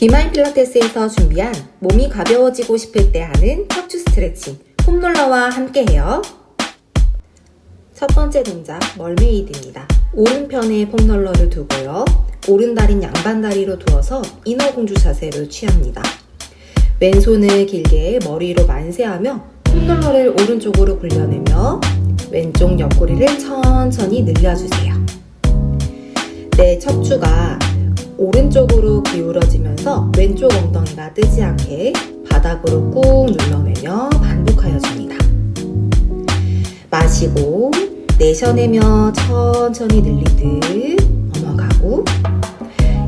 비마인 필라테스에서 준비한 몸이 가벼워지고 싶을 때 하는 척추 스트레칭 폼롤러와 함께해요. 첫 번째 동작 멀메이드입니다. 오른편에 폼롤러를 두고요. 오른다리는 양반다리로 두어서 인어공주 자세를 취합니다. 왼손을 길게 머리로 만세하며 폼롤러를 오른쪽으로 굴려내며 왼쪽 옆구리를 천천히 늘려주세요. 내 척추가 오른쪽으로 기울어지면서 왼쪽 엉덩이가 뜨지 않게 바닥으로 꾹 눌러내며 반복하여 줍니다. 마시고 내쉬어내며 천천히 늘리듯 넘어가고,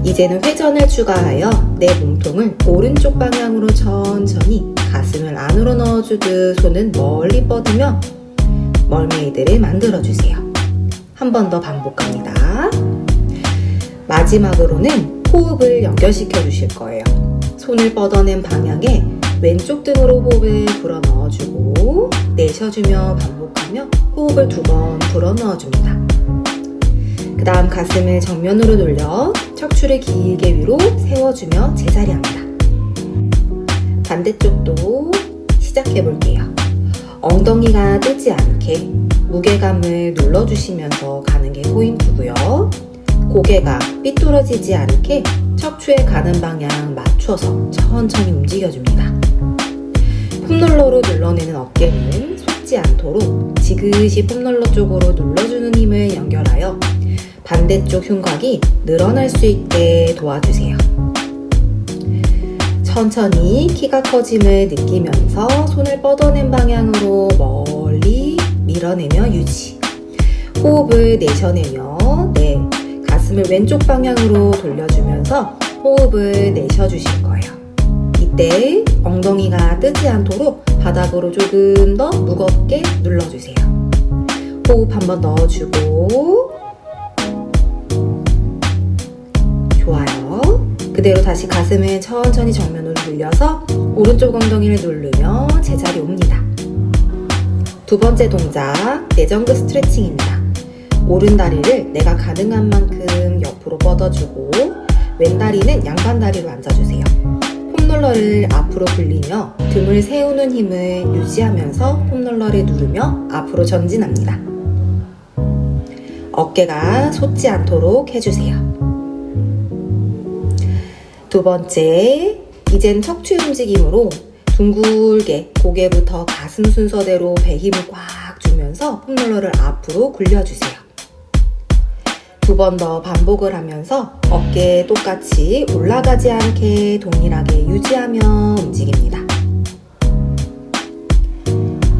이제는 회전을 추가하여 내 몸통을 오른쪽 방향으로 천천히 가슴을 안으로 넣어주듯 손은 멀리 뻗으며 멀메이드를 만들어주세요. 한 번 더 반복합니다. 마지막으로는 호흡을 연결시켜 주실 거예요. 손을 뻗어낸 방향에 왼쪽 등으로 호흡을 불어 넣어주고 내쉬어주며 반복하며 호흡을 2번 불어 넣어줍니다. 그 다음 가슴을 정면으로 돌려 척추를 길게 위로 세워주며 제자리합니다. 반대쪽도 시작해 볼게요. 엉덩이가 뜨지 않게 무게감을 눌러주시면서 가는 게 포인트고요. 고개가 삐뚤어지지 않게 척추에 가는 방향 맞춰서 천천히 움직여줍니다. 폼롤러로 눌러내는 어깨는 솟지 않도록 지그시 폼롤러 쪽으로 눌러주는 힘을 연결하여 반대쪽 흉곽이 늘어날 수 있게 도와주세요. 천천히 키가 커짐을 느끼면서 손을 뻗어낸 방향으로 멀리 밀어내며 유지. 호흡을 내쉬어내며 가슴을 왼쪽 방향으로 돌려주면서 호흡을 내쉬어주실 거예요. 이때 엉덩이가 뜨지 않도록 바닥으로 조금 더 무겁게 눌러주세요. 호흡 한번 넣어주고, 좋아요. 그대로 다시 가슴을 천천히 정면으로 돌려서 오른쪽 엉덩이를 누르며 제자리 옵니다. 두 번째 동작 내전근 스트레칭입니다. 오른다리를 내가 가능한 만큼 옆으로 뻗어주고 왼다리는 양반다리로 앉아주세요. 폼롤러를 앞으로 굴리며 등을 세우는 힘을 유지하면서 폼롤러를 누르며 앞으로 전진합니다. 어깨가 솟지 않도록 해주세요. 두 번째, 이젠 척추 움직임으로 둥글게 고개부터 가슴 순서대로 배 힘을 꽉 주면서 폼롤러를 앞으로 굴려주세요. 2번 더 반복을 하면서 어깨 똑같이 올라가지 않게 동일하게 유지하며 움직입니다.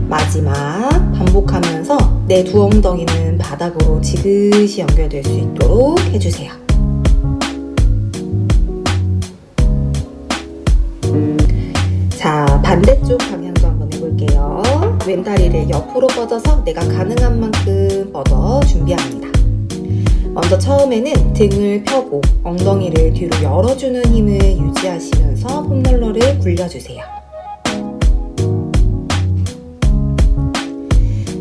마지막 반복하면서 내 두 엉덩이는 바닥으로 지그시 연결될 수 있도록 해주세요. 자, 반대쪽 방향도 한번 해볼게요. 왼다리를 옆으로 뻗어서 내가 가능한 만큼 뻗어 준비합니다. 먼저 처음에는 등을 펴고 엉덩이를 뒤로 열어주는 힘을 유지하시면서 폼롤러를 굴려주세요.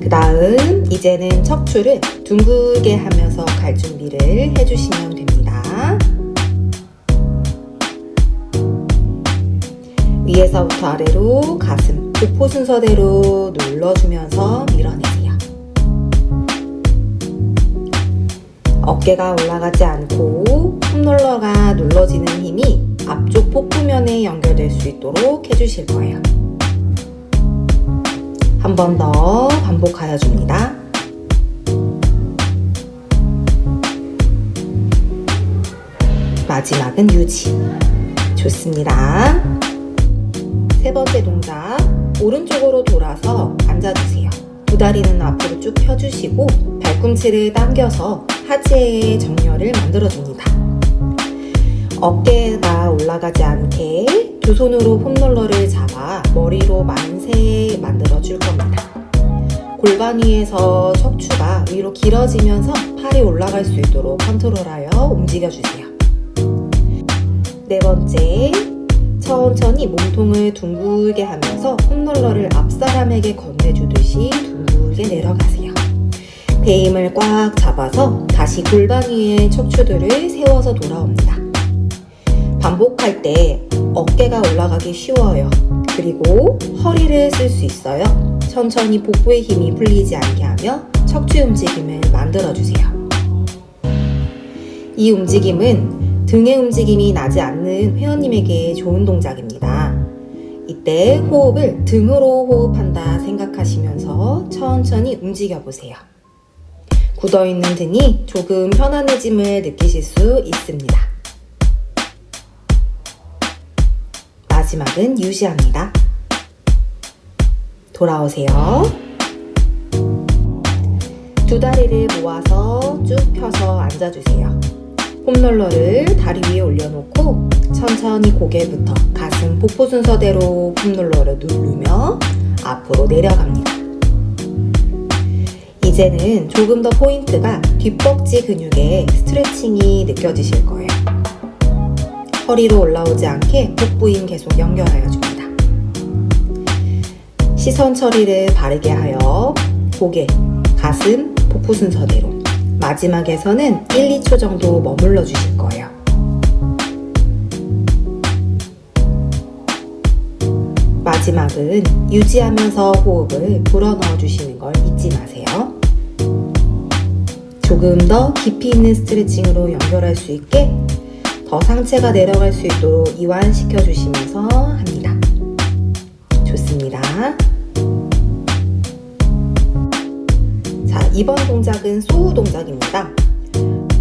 그 다음 이제는 척추를 둥글게 하면서 갈 준비를 해주시면 됩니다. 위에서부터 아래로 가슴, 복부 순서대로 눌러주면서 밀어내세요. 어깨가 올라가지 않고 폼롤러가 눌러지는 힘이 앞쪽 복부면에 연결될 수 있도록 해주실 거예요. 한 번 더 반복하여 줍니다. 마지막은 유지. 좋습니다. 세 번째 동작, 오른쪽으로 돌아서 앉아주세요. 두 다리는 앞으로 쭉 펴주시고 발꿈치를 당겨서 하지에 정렬을 만들어줍니다. 어깨가 올라가지 않게 두 손으로 폼롤러를 잡아 머리로 만세 만들어줄 겁니다. 골반 위에서 척추가 위로 길어지면서 팔이 올라갈 수 있도록 컨트롤하여 움직여주세요. 네 번째, 천천히 몸통을 둥글게 하면서 폼롤러를 앞사람에게 건네주듯이 둥글게 내려가세요. 배 힘을 꽉 잡아서 다시 골반 위에 척추들을 세워서 돌아옵니다. 반복할 때 어깨가 올라가기 쉬워요. 그리고 허리를 쓸 수 있어요. 천천히 복부의 힘이 풀리지 않게 하며 척추 움직임을 만들어주세요. 이 움직임은 등의 움직임이 나지 않는 회원님에게 좋은 동작입니다. 이때 호흡을 등으로 호흡한다 생각하시면서 천천히 움직여보세요. 굳어있는 등이 조금 편안해짐을 느끼실 수 있습니다. 마지막은 유지합니다. 돌아오세요. 두 다리를 모아서 쭉 펴서 앉아주세요. 폼롤러를 다리 위에 올려놓고 천천히 고개부터 가슴, 복부 순서대로 폼롤러를 누르며 앞으로 내려갑니다. 이제는 조금 더 포인트가 뒷벅지 근육의 스트레칭이 느껴지실 거예요. 허리로 올라오지 않게 복부 힘 계속 연결하여 줍니다. 시선 처리를 바르게 하여 고개, 가슴, 복부 순서대로 마지막에서는 1, 2초 정도 머물러 주실 거예요. 마지막은 유지하면서 호흡을 불어넣어 주시는 걸 잊지 마세요. 조금 더 깊이 있는 스트레칭으로 연결할 수 있게 더 상체가 내려갈 수 있도록 이완시켜 주시면서 합니다. 좋습니다. 자, 이번 동작은 소우 동작입니다.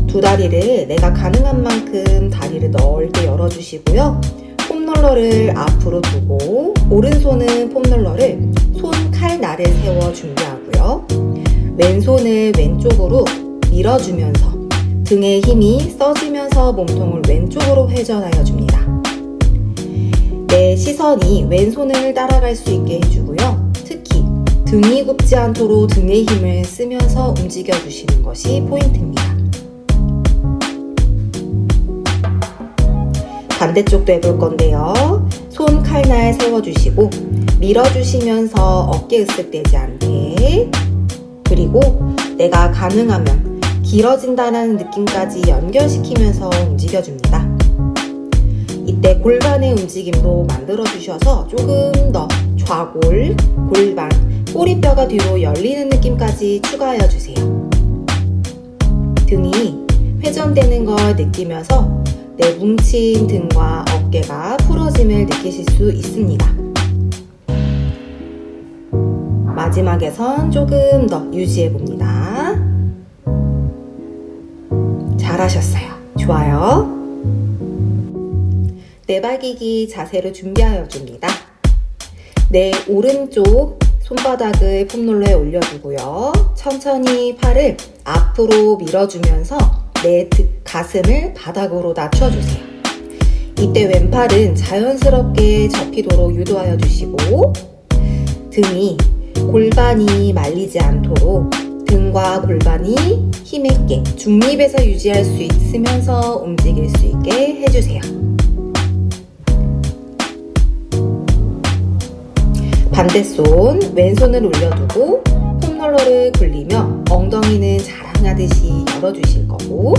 두 다리를 내가 가능한 만큼 다리를 넓게 열어주시고요. 폼롤러를 앞으로 두고 오른손은 폼롤러를 손 칼날을 세워 준비하고요. 왼손을 왼쪽으로 밀어주면서 등의 힘이 써지면서 몸통을 왼쪽으로 회전하여 줍니다. 내 시선이 왼손을 따라갈 수 있게 해주고요. 특히 등이 굽지 않도록 등의 힘을 쓰면서 움직여 주시는 것이 포인트입니다. 반대쪽도 해볼 건데요. 손 칼날 세워주시고 밀어주시면서 어깨 으쓱대지 않게, 그리고 내가 가능하면 길어진다는 느낌까지 연결시키면서 움직여줍니다. 이때 골반의 움직임도 만들어주셔서 조금 더 좌골, 골반, 꼬리뼈가 뒤로 열리는 느낌까지 추가하여 주세요. 등이 회전되는 걸 느끼면서 내 뭉친 등과 어깨가 풀어짐을 느끼실 수 있습니다. 마지막에선 조금 더 유지해봅니다. 잘하셨어요. 좋아요. 내발기기 자세를 준비하여 줍니다. 내 오른쪽 손바닥을 폼롤러에 올려두고요. 천천히 팔을 앞으로 밀어주면서 내 가슴을 바닥으로 낮춰주세요. 이때 왼팔은 자연스럽게 접히도록 유도하여 주시고 등이 골반이 말리지 않도록 등과 골반이 힘있게 중립에서 유지할 수 있으면서 움직일 수 있게 해주세요. 반대손 왼손을 올려두고 폼롤러를 굴리며 엉덩이는 자랑하듯이 열어주실 거고,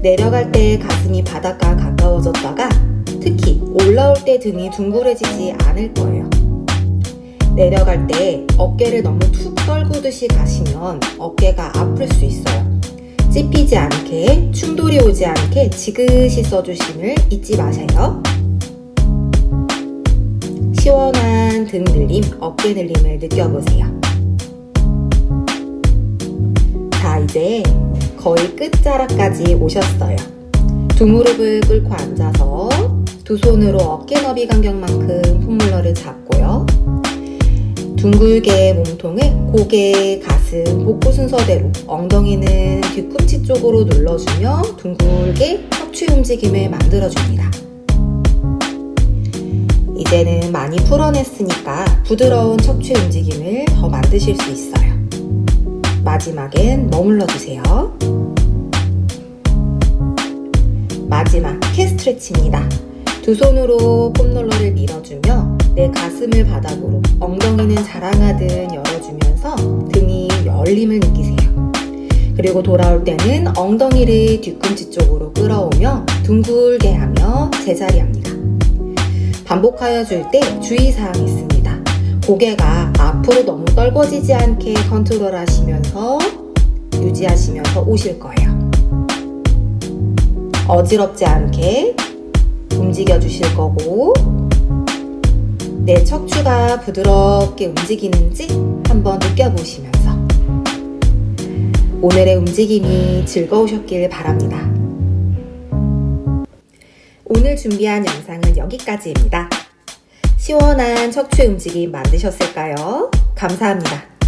내려갈 때 가슴이 바닥과 가까워졌다가 특히 올라올 때 등이 둥그레지지 않을 거예요. 내려갈 때 어깨를 너무 툭 떨구듯이 가시면 어깨가 아플 수 있어요. 찝히지 않게, 충돌이 오지 않게 지그시 써주심을 잊지 마세요. 시원한 등 늘림, 어깨 늘림을 느껴보세요. 자, 이제 거의 끝자락까지 오셨어요. 두 무릎을 꿇고 앉아서 두 손으로 어깨 너비 간격만큼 폼롤러를 잡고요. 둥글게 몸통을 고개, 가슴, 복부 순서대로 엉덩이는 뒤꿈치 쪽으로 눌러주며 둥글게 척추 움직임을 만들어줍니다. 이제는 많이 풀어냈으니까 부드러운 척추 움직임을 더 만드실 수 있어요. 마지막엔 머물러주세요. 마지막 캣 스트레치입니다. 두 손으로 폼롤러를 밀어주며 내 가슴을 바닥으로, 엉덩이는 자랑하듯 열어주면서 등이 열림을 느끼세요. 그리고 돌아올 때는 엉덩이를 뒤꿈치 쪽으로 끌어오며 둥글게 하며 제자리합니다. 반복하여 줄 때 주의사항이 있습니다. 고개가 앞으로 너무 떨궈지지 않게 컨트롤 하시면서 유지하시면서 오실 거예요. 어지럽지 않게 움직여 주실 거고, 내 척추가 부드럽게 움직이는지 한번 느껴보시면서 오늘의 움직임이 즐거우셨길 바랍니다. 오늘 준비한 영상은 여기까지입니다. 시원한 척추 움직임 만드셨을까요? 감사합니다.